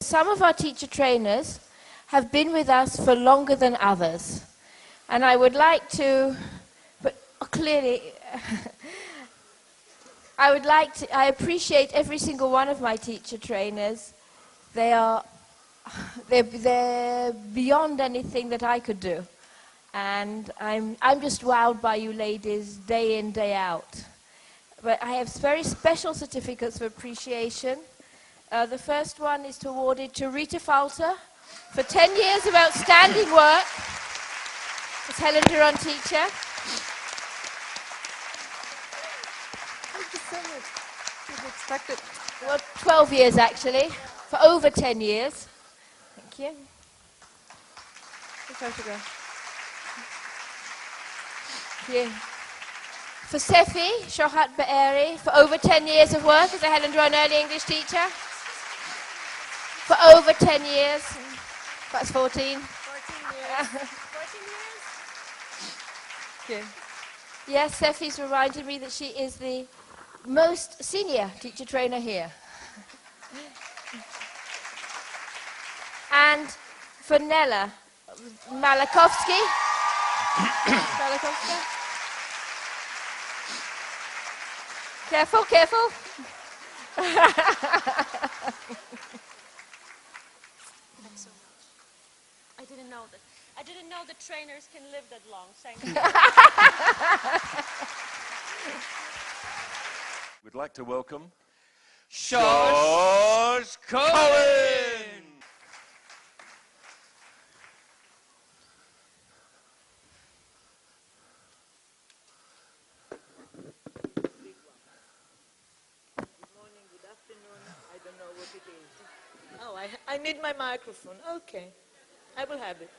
Some of our teacher trainers have been with us for longer than others. And I would like to, but clearly, I appreciate every single one of my teacher trainers. They're beyond anything that I could do. And I'm just wowed by you ladies day in, day out. But I have very special certificates of appreciation. The first one is awarded to Rita Falter for 10 years of outstanding work as Helen Doron teacher. Thank you so much. Didn't expect it. Well, 12 years actually, for over 10 years. Thank you. The photograph. Thank you. For Sefi Shohat Be'eri, for over 10 years of work as a Helen Doron early English teacher. For over 10 years. That's 14. 14 years. 14 years? Thank you. Yes, Sefi's reminded me that she is the most senior teacher trainer here. And for Nella Malakovsky. Malakovsky. Careful, careful. Thanks so much. I didn't know that trainers can live that long. Thank you. We'd like to welcome Josh Cohen! I don't know what it is. Oh, I need my microphone. Okay, I will have it.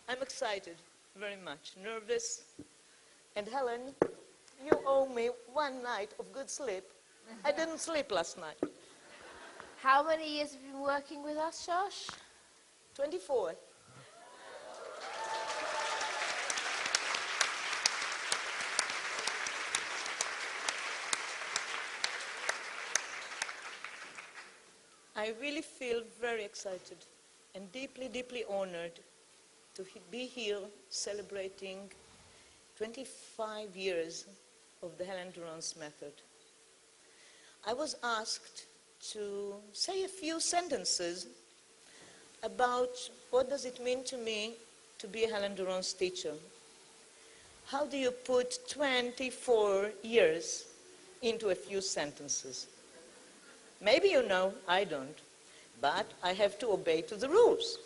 I'm excited, very much. Nervous. And Helen, you owe me one night of good sleep. I didn't sleep last night. How many years have you been working with us, Josh? 24. I really feel very excited and deeply, deeply honored to be here celebrating 25 years of the Helen Doron's method. I was asked to say a few sentences about what does it mean to me to be a Helen Doron's teacher. How do you put 24 years into a few sentences? Maybe you know, I don't, but I have to obey to the rules.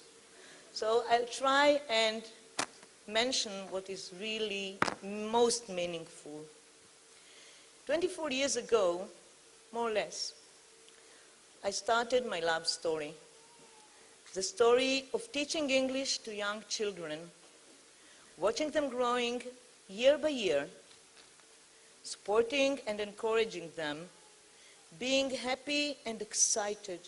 So I'll try and mention what is really most meaningful. 24 years ago, more or less, I started my love story. The story of teaching English to young children, watching them growing year by year, supporting and encouraging them, being happy and excited,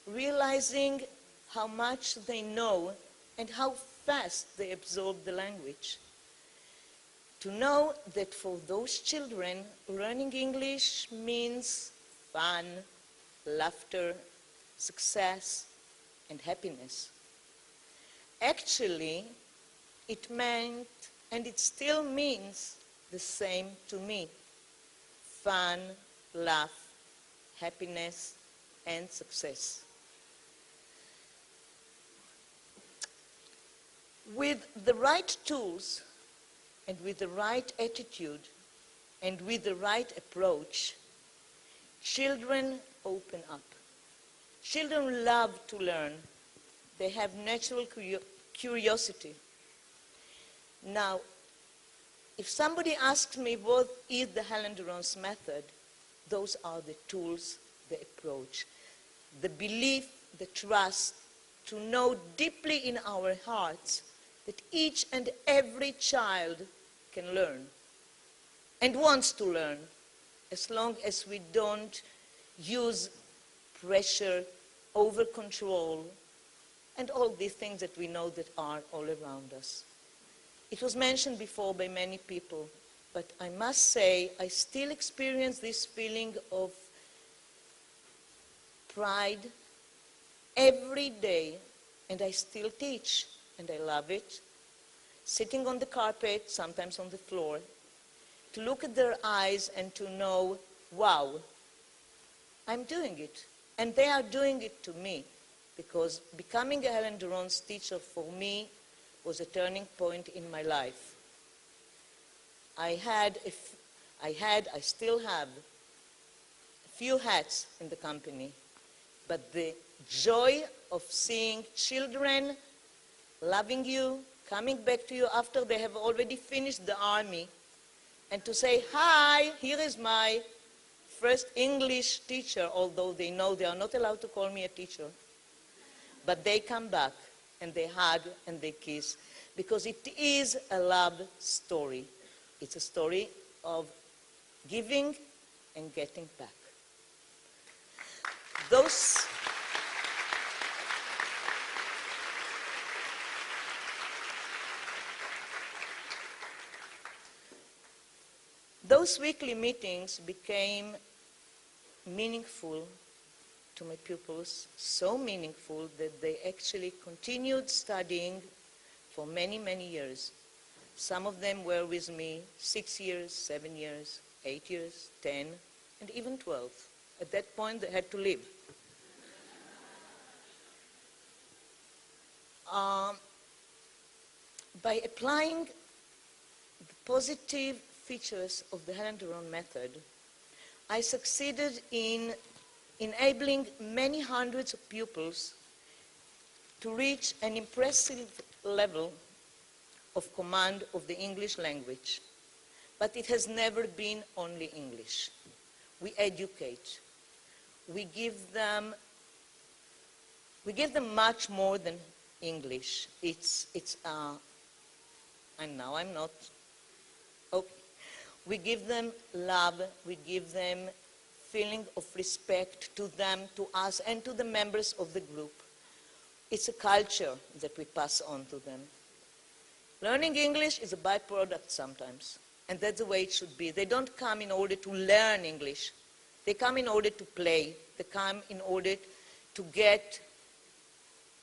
realizing how much they know and how fast they absorb the language. To know that for those children, learning English means fun, laughter, success, and happiness. Actually, it meant, and it still means, the same to me. Fun, laugh, happiness, and success. With the right tools, and with the right attitude, and with the right approach, children open up. Children love to learn. They have natural curiosity. Now, if somebody asks me what is the Helen Doron's method, those are the tools, the approach, the belief, the trust, to know deeply in our hearts that each and every child can learn and wants to learn, as long as we don't use pressure, over control, and all these things that we know that are all around us. It was mentioned before by many people, but I must say I still experience this feeling of pride every day, and I still teach, and I love it, sitting on the carpet, sometimes on the floor, to look at their eyes and to know, wow, I'm doing it. And they are doing it to me, because becoming a Helen Doron's teacher for me was a turning point in my life. I still have a few hats in the company, but the joy of seeing children loving you, coming back to you after they have already finished the army, and to say, hi, here is my first English teacher, although they know they are not allowed to call me a teacher. But they come back, and they hug, and they kiss, because it is a love story. It's a story of giving and getting back. Those weekly meetings became meaningful to my pupils, so meaningful that they actually continued studying for many, many years. Some of them were with me 6 years, 7 years, 8 years, 10, and even 12. At that point, they had to leave. By applying the positive features of the Helen Doron method, I succeeded in enabling many hundreds of pupils to reach an impressive level of command of the English language. But it has never been only English. We educate. We give them much more than English. And now I'm not, okay. We give them love, we give them feeling of respect to them, to us, and to the members of the group. It's a culture that we pass on to them. Learning English is a byproduct sometimes, and that's the way it should be. They don't come in order to learn English. They come in order to play. They come in order to get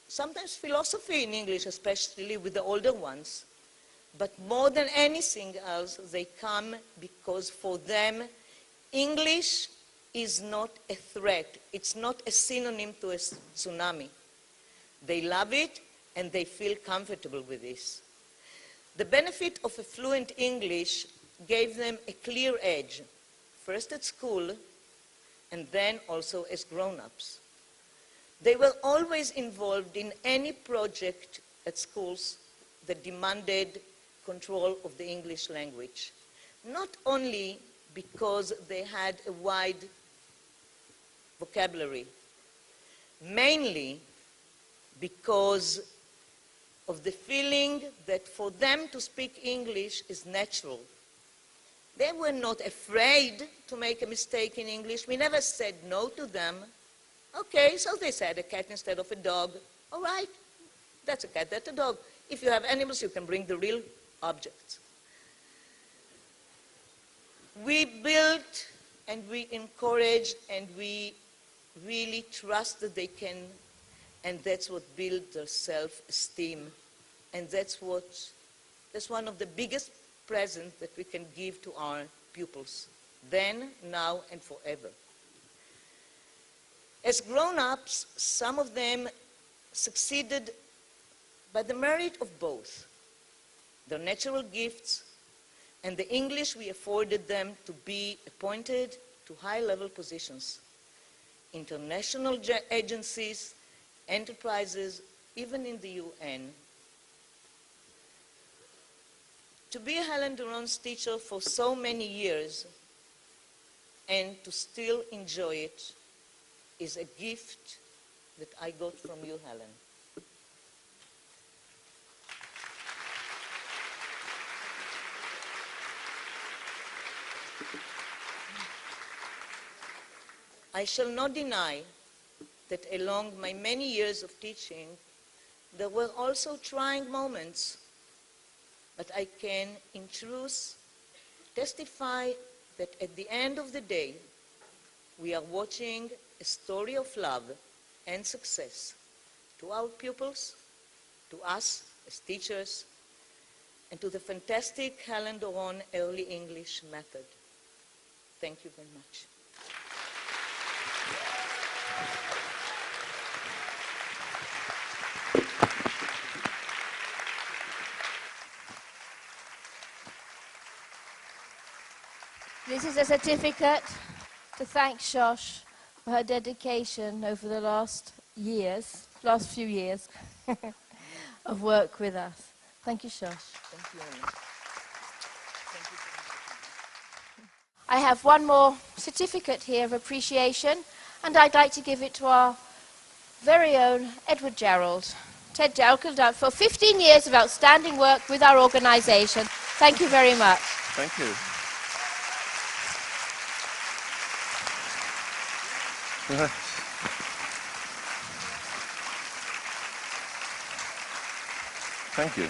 sometimes philosophy in English, especially with the older ones. But more than anything else, they come because for them, English is not a threat. It's not a synonym to a tsunami. They love it, and they feel comfortable with this. The benefit of a fluent English gave them a clear edge, first at school, and then also as grown-ups. They were always involved in any project at schools that demanded control of the English language, not only because they had a wide vocabulary, mainly because of the feeling that for them to speak English is natural. They were not afraid to make a mistake in English. We never said no to them. Okay, so they said a cat instead of a dog. All right, that's a cat, that's a dog. If you have animals, you can bring the real objects. We built and we encourage and we really trust that they can, and that's what builds their self-esteem. And that's one of the biggest presents that we can give to our pupils, then, now, and forever. As grown-ups, some of them succeeded by the merit of both, their natural gifts and the English we afforded them to be appointed to high-level positions, international agencies, enterprises, even in the UN. To be a Helen Doron's teacher for so many years and to still enjoy it is a gift that I got from you, Helen. I shall not deny that along my many years of teaching, there were also trying moments, but I can, in truth, testify that at the end of the day, we are watching a story of love and success to our pupils, to us as teachers, and to the fantastic Helen Doron Early English Method. Thank you very much. This is a certificate to thank Shosh for her dedication over the last few years of work with us. Thank you, Shosh. Thank you, Helen. Thank you very much. I have one more certificate here of appreciation, and I'd like to give it to our very own Edward Gerald. Ted Gerald, for 15 years of outstanding work with our organisation. Thank you very much. Thank you. Thank you.